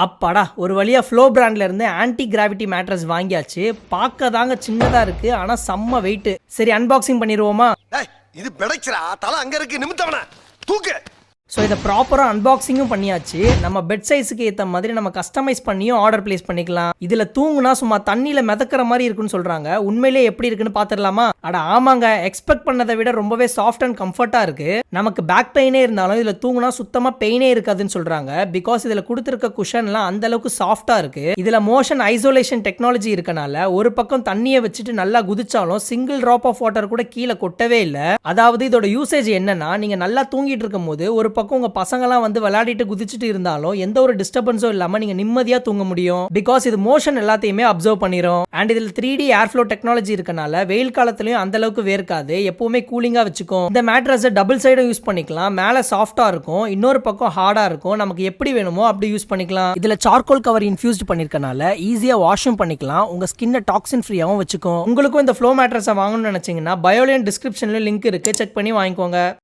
அப்பாடா ஒரு வழியா ஃப்ளோ பிராண்ட்ல இருந்து ஆன்டி கிராவிட்டி மேட்ரஸ் வாங்கியாச்சு. பார்க்க தாங்க சின்னதா இருக்கு, ஆனா செம்ம வெயிட். சரி அன்பாக்சிங் பண்ணிடுவோமா? இது பெடக்ஸ்ரா, தல அங்க இருக்கு, நிமித்தவன தூக்கு. ஸோ இதை ப்ராப்பராக அன்பாக்சிங்கும் பண்ணியாச்சு. நம்ம பெட் சைஸுக்கு ஏற்ற மாதிரி நம்ம கஸ்டமைஸ் பண்ணியும் ஆர்டர் பிளேஸ் பண்ணிக்கலாம். இதில் தூங்குனா சும்மா தண்ணியில் மிதக்கிற மாதிரி இருக்குன்னு சொல்கிறாங்க. உண்மையிலேயே எப்படி இருக்குன்னு பார்த்துடலாமா? அட ஆமாங்க, எக்ஸ்பெக்ட் பண்ணதை விட ரொம்பவே சாஃப்ட் அண்ட் கம்ஃபர்ட்டாக இருக்கு. நமக்கு பேக் பெயினே இருந்தாலும் இதில் தூங்குனா சுத்தமாக பெயினே இருக்காதுன்னு சொல்கிறாங்க. பிகாஸ் இதில் கொடுத்துருக்க குஷன்லாம் அந்த அளவுக்கு சாஃப்டாக இருக்கு. இதில் மோஷன் ஐசோலேஷன் டெக்னாலஜி இருக்கனால ஒரு பக்கம் தண்ணியை வச்சுட்டு நல்லா குதிச்சாலும் சிங்கிள் ட்ராப் ஆஃப் வாட்டர் கூட கீழே கொட்டவே இல்லை. அதாவது இதோட யூசேஜ் என்னன்னா, நீங்கள் நல்லா தூங்கிட்டு இருக்கும் போது ஒரு பக்கம் உங்க பசங்கலாம் வந்து விளையாடிட்டு குதிச்சுட்டு இருந்தாலும் எந்த ஒரு டிஸ்டர்பன்ஸும் இல்லாம நீங்க நிம்மதியா தூங்க முடியும். பிகாஸ் இது மோஷன் எல்லாத்தையுமே அப்சர்வ் பண்ணிரும். அண்ட் இதுல 3D ஏர் ஃப்ளோ டெக்னாலஜி இருக்கனால வெயில் காலத்துலயும் அந்த அளவுக்கு வேர்க்காது, எப்பவுமே கூலிங்கா வச்சுக்கும். இந்த மேட்ரஸ் டபுள் சைடும் யூஸ் பண்ணிக்கலாம். மேல சாஃப்டா இருக்கும், இன்னொரு பக்கம் ஹார்டா இருக்கும். நமக்கு எப்படி வேணுமோ அப்படி யூஸ் பண்ணிக்கலாம். இதுல சார்கோல் கவர் இன்ஃபியூஸ்ட் பண்ணிருக்கனால ஈஸியா வாஷும் பண்ணிக்கலாம். உங்க ஸ்கின்னை டாக்ஸின் ஃப்ரீயாவும் வச்சுக்கும். உங்களுக்கும் இந்த ஃப்ளோ மேட்ரஸை வாங்கணும்னு நினைச்சீங்கன்னா பயோலியன் டிஸ்கிரிப்ஷன்ல லிங்க் இருக்கு, செக் பண்ணி வாங்கிக்கோங்க.